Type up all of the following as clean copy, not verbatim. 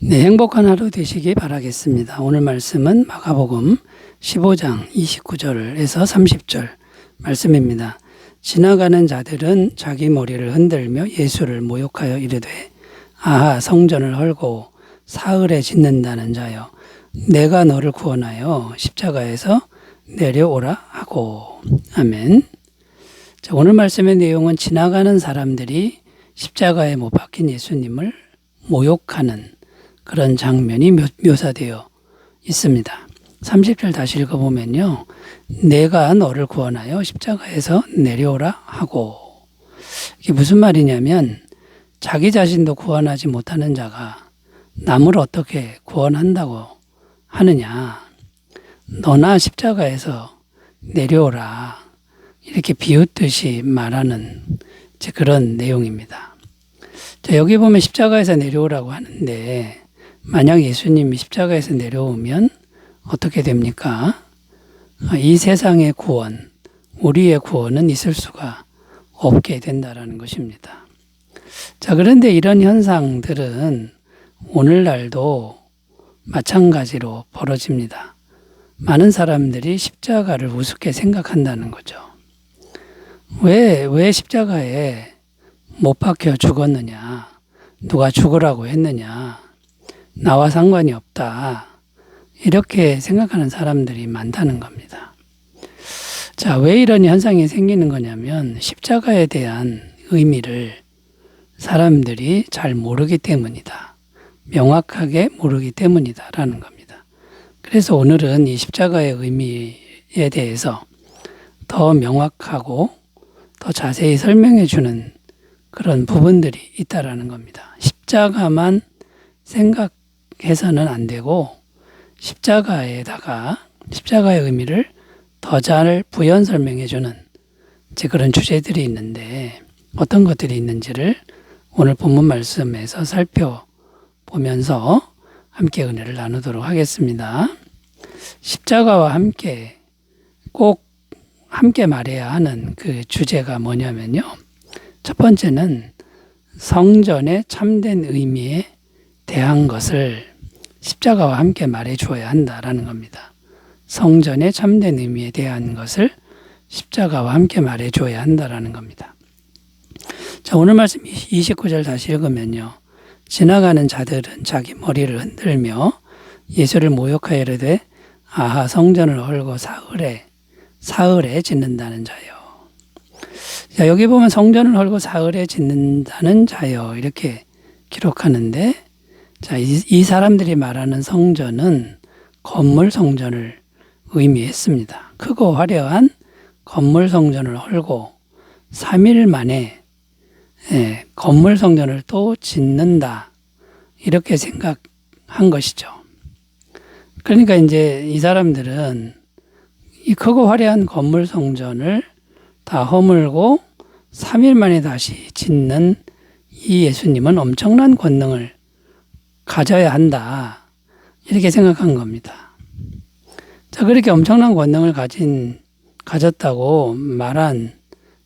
네, 행복한 하루 되시기 바라겠습니다. 오늘 말씀은 마가복음 15장 29절에서 30절 말씀입니다. 지나가는 자들은 자기 머리를 흔들며 예수를 모욕하여 이르되 아하 성전을 헐고 사흘에 짓는다는 자여 내가 너를 구원하여 십자가에서 내려오라 하고. 아멘. 자, 오늘 말씀의 내용은 지나가는 사람들이 십자가에 못 박힌 예수님을 모욕하는 그런 장면이 묘사되어 있습니다. 30절 다시 읽어보면요. 내가 너를 구원하여 십자가에서 내려오라 하고. 이게 무슨 말이냐면 자기 자신도 구원하지 못하는 자가 남을 어떻게 구원한다고 하느냐. 너나 십자가에서 내려오라. 이렇게 비웃듯이 말하는 그런 내용입니다. 자, 여기 보면 십자가에서 내려오라고 하는데 만약 예수님이 십자가에서 내려오면 어떻게 됩니까? 이 세상의 구원, 우리의 구원은 있을 수가 없게 된다라는 것입니다. 자, 그런데 이런 현상들은 오늘날도 마찬가지로 벌어집니다. 많은 사람들이 십자가를 우습게 생각한다는 거죠. 왜 십자가에 못 박혀 죽었느냐? 누가 죽으라고 했느냐? 나와 상관이 없다. 이렇게 생각하는 사람들이 많다는 겁니다. 자, 왜 이런 현상이 생기는 거냐면 십자가에 대한 의미를 사람들이 잘 모르기 때문이다. 명확하게 모르기 때문이다라는 겁니다. 그래서 오늘은 이 십자가의 의미에 대해서 더 명확하고 더 자세히 설명해 주는 그런 부분들이 있다라는 겁니다. 십자가만 생각해서는 안 되고 십자가에다가 십자가의 의미를 더 잘 부연 설명해 주는 그런 주제들이 있는데 어떤 것들이 있는지를 오늘 본문 말씀에서 살펴보면서 함께 은혜를 나누도록 하겠습니다. 십자가와 함께 꼭 함께 말해야 하는 그 주제가 뭐냐면요. 첫 번째는 성전의 참된 의미에 대한 것을 십자가와 함께 말해 주어야 한다라는 겁니다. 성전의 참된 의미에 대한 것을 십자가와 함께 말해 주어야 한다라는 겁니다. 자, 오늘 말씀 29절 다시 읽으면요. 지나가는 자들은 자기 머리를 흔들며 예수를 모욕하여 이르되 아하 성전을 헐고 사흘에 짓는다는 자요. 자, 여기 보면 성전을 헐고 사흘에 짓는다는 자요 이렇게 기록하는데 자, 이 사람들이 말하는 성전은 건물 성전을 의미했습니다. 크고 화려한 건물 성전을 헐고 3일 만에 건물 성전을 또 짓는다 이렇게 생각한 것이죠. 그러니까 이제 이 사람들은 이 크고 화려한 건물 성전을 다 허물고 3일 만에 다시 짓는 이 예수님은 엄청난 권능을 가져야 한다. 이렇게 생각한 겁니다. 자, 그렇게 엄청난 권능을 가졌다고 말한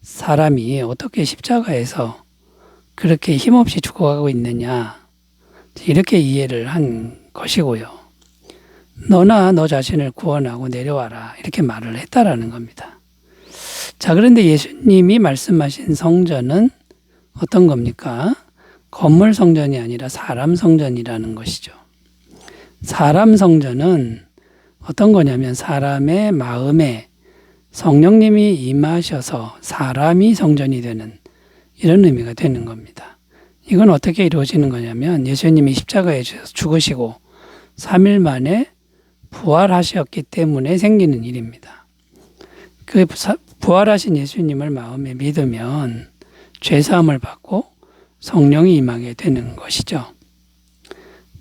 사람이 어떻게 십자가에서 그렇게 힘없이 죽어가고 있느냐. 이렇게 이해를 한 것이고요. 너나 너 자신을 구원하고 내려와라. 이렇게 말을 했다라는 겁니다. 자, 그런데 예수님이 말씀하신 성전은 어떤 겁니까? 건물 성전이 아니라 사람 성전이라는 것이죠. 사람 성전은 어떤 거냐면 사람의 마음에 성령님이 임하셔서 사람이 성전이 되는 이런 의미가 되는 겁니다. 이건 어떻게 이루어지는 거냐면 예수님이 십자가에 죽으시고 3일 만에 부활하셨기 때문에 생기는 일입니다. 그 부활하신 예수님을 마음에 믿으면 죄사함을 받고 성령이 임하게 되는 것이죠.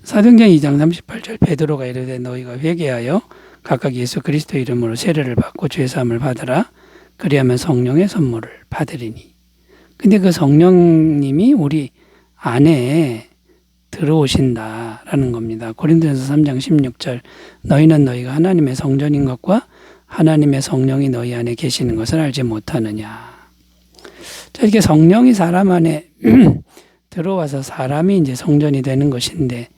사도행전 2장 38절 베드로가 이르되 너희가 회개하여 각각 예수 그리스도 이름으로 세례를 받고 죄사함을 받으라. 그리하면 성령의 선물을 받으리니. 근데 그 성령님이 우리 안에 들어오신다라는 겁니다. 고린도전서 3장 16절 너희는 너희가 하나님의 성전인 것과 하나님의 성령이 너희 안에 계시는 것을 알지 못하느냐. 자, 이렇게 성령이 사람 안에 들어와서 사람이 이제 성전이 되는 것인데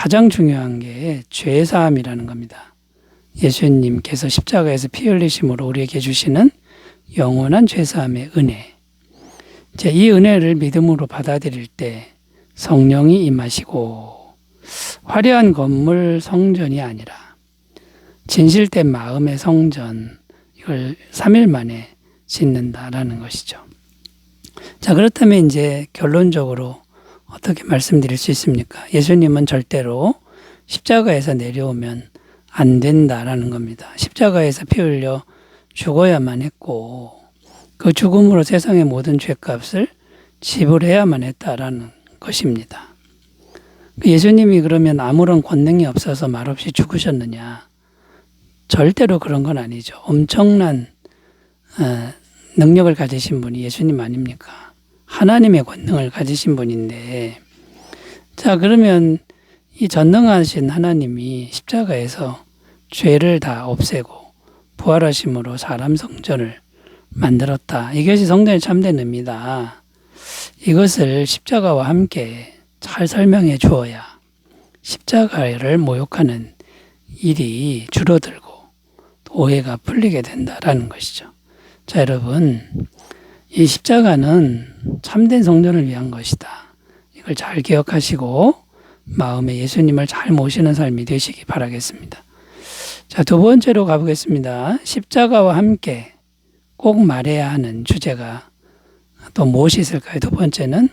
가장 중요한 게 죄사함이라는 겁니다. 예수님께서 십자가에서 피 흘리심으로 우리에게 주시는 영원한 죄사함의 은혜. 이제 이 은혜를 믿음으로 받아들일 때 성령이 임하시고 화려한 건물 성전이 아니라 진실된 마음의 성전, 이걸 3일 만에 짓는다라는 것이죠. 자, 그렇다면 이제 결론적으로 어떻게 말씀드릴 수 있습니까? 예수님은 절대로 십자가에서 내려오면 안 된다라는 겁니다. 십자가에서 피 흘려 죽어야만 했고 그 죽음으로 세상의 모든 죄값을 지불해야만 했다라는 것입니다. 예수님이 그러면 아무런 권능이 없어서 말없이 죽으셨느냐? 절대로 그런 건 아니죠. 엄청난 능력을 가지신 분이 예수님 아닙니까? 하나님의 권능을 가지신 분인데, 자, 그러면 이 전능하신 하나님이 십자가에서 죄를 다 없애고 부활하심으로 사람 성전을 만들었다. 이것이 성전의 참된 의미다. 이것을 십자가와 함께 잘 설명해 주어야 십자가를 모욕하는 일이 줄어들고 오해가 풀리게 된다라는 것이죠. 자, 여러분, 이 십자가는 참된 성전을 위한 것이다. 이걸 잘 기억하시고 마음에 예수님을 잘 모시는 삶이 되시기 바라겠습니다. 자, 두 번째로 가보겠습니다. 십자가와 함께 꼭 말해야 하는 주제가 또 무엇이 있을까요? 두 번째는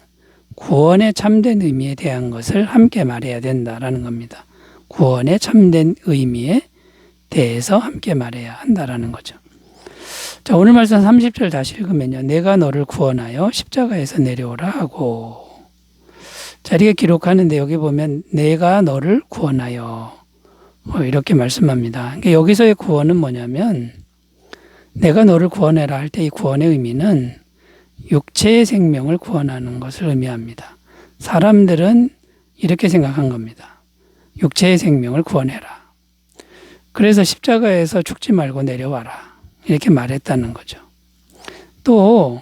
구원의 참된 의미에 대한 것을 함께 말해야 된다라는 겁니다. 구원의 참된 의미에 대해서 함께 말해야 한다라는 거죠. 자, 오늘 말씀 30절 다시 읽으면요. 내가 너를 구원하여 십자가에서 내려오라 하고. 자, 이렇게 기록하는데 여기 보면 내가 너를 구원하여 이렇게 말씀합니다. 그러니까 여기서의 구원은 뭐냐면 내가 너를 구원해라 할 때 이 구원의 의미는 육체의 생명을 구원하는 것을 의미합니다. 사람들은 이렇게 생각한 겁니다. 육체의 생명을 구원해라. 그래서 십자가에서 죽지 말고 내려와라. 이렇게 말했다는 거죠. 또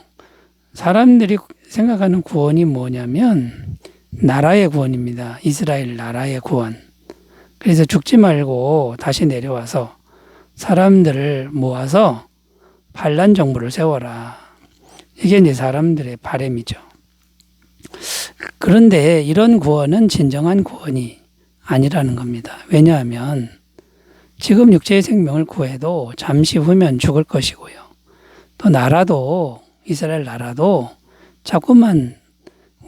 사람들이 생각하는 구원이 뭐냐면 나라의 구원입니다. 이스라엘 나라의 구원. 그래서 죽지 말고 다시 내려와서 사람들을 모아서 반란 정부를 세워라. 이게 이제 사람들의 바람이죠. 그런데 이런 구원은 진정한 구원이 아니라는 겁니다. 왜냐하면 지금 육체의 생명을 구해도 잠시 후면 죽을 것이고요. 또 나라도 이스라엘 나라도 자꾸만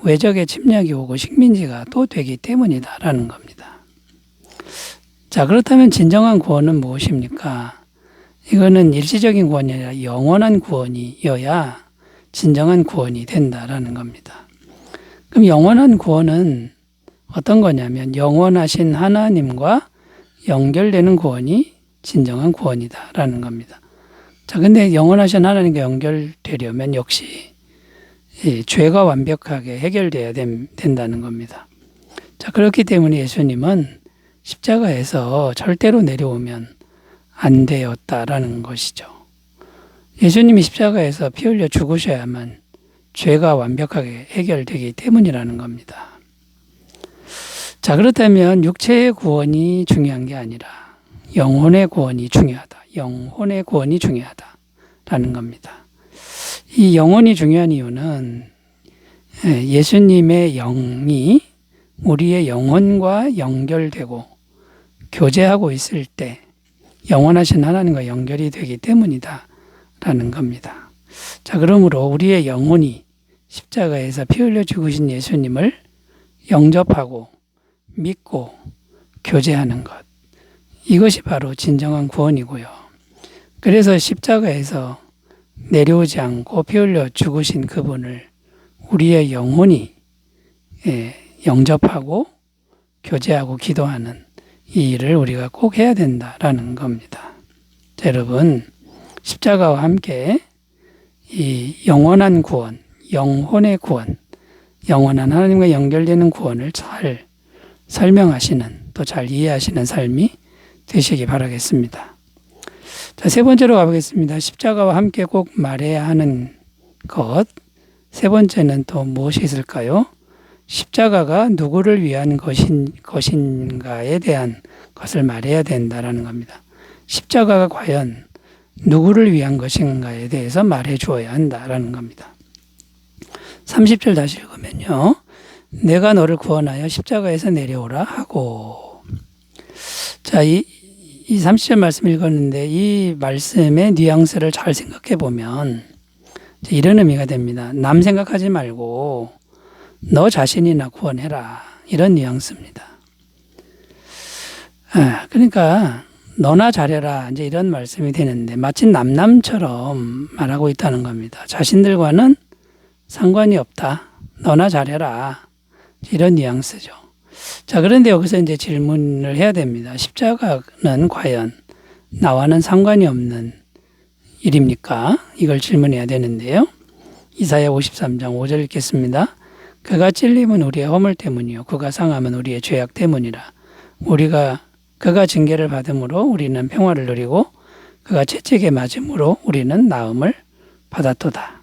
외적의 침략이 오고 식민지가 또 되기 때문이다라는 겁니다. 자, 그렇다면 진정한 구원은 무엇입니까? 이거는 일시적인 구원이 아니라 영원한 구원이어야 진정한 구원이 된다라는 겁니다. 그럼 영원한 구원은 어떤 거냐면 영원하신 하나님과 연결되는 구원이 진정한 구원이다라는 겁니다. 자, 근데 영원하신 하나님과 연결되려면 역시 죄가 완벽하게 해결돼야 된다는 겁니다. 자, 그렇기 때문에 예수님은 십자가에서 절대로 내려오면 안 되었다라는 것이죠. 예수님이 십자가에서 피 흘려 죽으셔야만 죄가 완벽하게 해결되기 때문이라는 겁니다. 자, 그렇다면 육체의 구원이 중요한 게 아니라 영혼의 구원이 중요하다. 영혼의 구원이 중요하다라는 겁니다. 이 영혼이 중요한 이유는 예수님의 영이 우리의 영혼과 연결되고 교제하고 있을 때 영원하신 하나님과 연결이 되기 때문이다라는 겁니다. 자, 그러므로 우리의 영혼이 십자가에서 피 흘려 죽으신 예수님을 영접하고 믿고 교제하는 것. 이것이 바로 진정한 구원이고요. 그래서 십자가에서 내려오지 않고 피 흘려 죽으신 그분을 우리의 영혼이 영접하고 교제하고 기도하는 이 일을 우리가 꼭 해야 된다라는 겁니다. 자, 여러분, 십자가와 함께 이 영원한 구원, 영혼의 구원, 영원한 하나님과 연결되는 구원을 잘 설명하시는, 또 잘 이해하시는 삶이 되시기 바라겠습니다. 자, 세 번째로 가보겠습니다. 십자가와 함께 꼭 말해야 하는 것. 세 번째는 또 무엇이 있을까요? 십자가가 누구를 위한 것인가에 대한 것을 말해야 된다라는 겁니다. 십자가가 과연 누구를 위한 것인가에 대해서 말해 주어야 한다라는 겁니다. 30절 다시 읽으면요. 내가 너를 구원하여 십자가에서 내려오라 하고. 자, 이 30절 말씀 읽었는데 이 말씀의 뉘앙스를 잘 생각해 보면 이런 의미가 됩니다. 남 생각하지 말고 너 자신이나 구원해라. 이런 뉘앙스입니다. 그러니까 너나 잘해라. 이제 이런 말씀이 되는데 마치 남남처럼 말하고 있다는 겁니다. 자신들과는 상관이 없다. 너나 잘해라. 이런 뉘앙스죠. 자, 그런데 여기서 이제 질문을 해야 됩니다. 십자가는 과연 나와는 상관이 없는 일입니까? 이걸 질문해야 되는데요. 이사야 53장 5절 읽겠습니다. 그가 찔림은 우리의 허물 때문이요 그가 상함은 우리의 죄악 때문이라. 그가 징계를 받음으로 우리는 평화를 누리고 그가 채찍에 맞음으로 우리는 나음을 받았도다.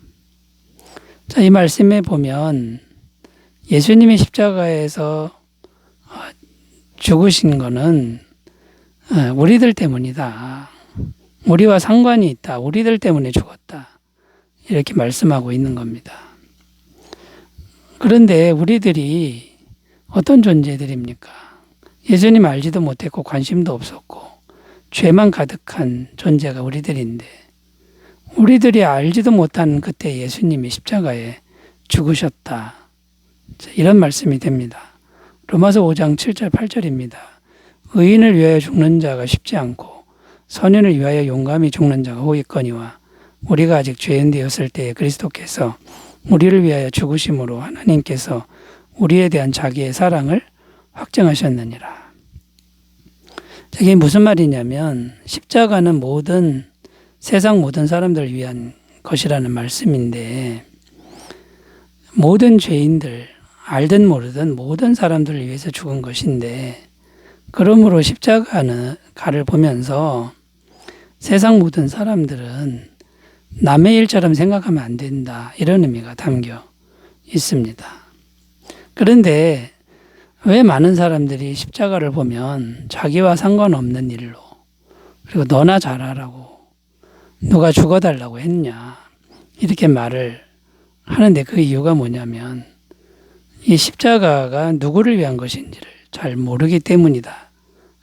자, 이 말씀에 보면 예수님이 십자가에서 죽으신 거는 우리들 때문이다. 우리와 상관이 있다. 우리들 때문에 죽었다. 이렇게 말씀하고 있는 겁니다. 그런데 우리들이 어떤 존재들입니까? 예수님 알지도 못했고 관심도 없었고 죄만 가득한 존재가 우리들인데 우리들이 알지도 못한 그때 예수님이 십자가에 죽으셨다. 이런 말씀이 됩니다. 로마서 5장 7절 8절입니다. 의인을 위하여 죽는 자가 쉽지 않고 선인을 위하여 용감히 죽는 자가 호있거니와 우리가 아직 죄인 되었을 때에 그리스도께서 우리를 위하여 죽으심으로 하나님께서 우리에 대한 자기의 사랑을 확증하셨느니라. 이게 무슨 말이냐면 십자가는 세상 모든 사람들을 위한 것이라는 말씀인데 모든 죄인들 알든 모르든 모든 사람들을 위해서 죽은 것인데 그러므로 십자가를 보면서 세상 모든 사람들은 남의 일처럼 생각하면 안 된다. 이런 의미가 담겨 있습니다. 그런데 왜 많은 사람들이 십자가를 보면 자기와 상관없는 일로 그리고 너나 잘하라고 누가 죽어달라고 했냐 이렇게 말을 하는데 그 이유가 뭐냐면 이 십자가가 누구를 위한 것인지를 잘 모르기 때문이다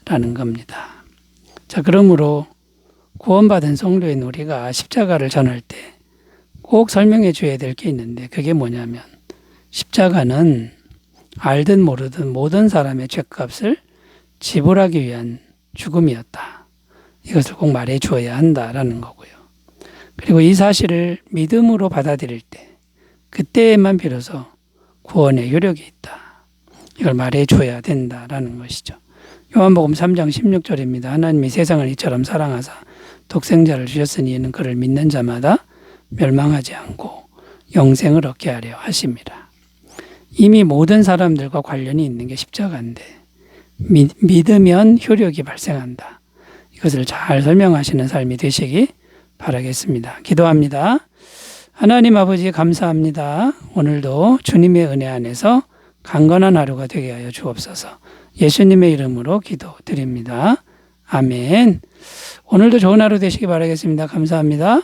라는 겁니다. 자, 그러므로 구원받은 성도인 우리가 십자가를 전할 때 꼭 설명해 줘야 될 게 있는데 그게 뭐냐면 십자가는 알든 모르든 모든 사람의 죄값을 지불하기 위한 죽음이었다. 이것을 꼭 말해 주어야 한다라는 거고요. 그리고 이 사실을 믿음으로 받아들일 때 그때에만 비로소 구원의 효력이 있다. 이걸 말해 줘야 된다라는 것이죠. 요한복음 3장 16절입니다. 하나님이 세상을 이처럼 사랑하사 독생자를 주셨으니 이는 그를 믿는 자마다 멸망하지 않고 영생을 얻게 하려 하심이라. 이미 모든 사람들과 관련이 있는 게 십자가인데 믿으면 효력이 발생한다. 이것을 잘 설명하시는 삶이 되시기 바라겠습니다. 기도합니다. 하나님 아버지 감사합니다. 오늘도 주님의 은혜 안에서 강건한 하루가 되게 하여 주옵소서. 예수님의 이름으로 기도드립니다. 아멘. 오늘도 좋은 하루 되시기 바라겠습니다. 감사합니다.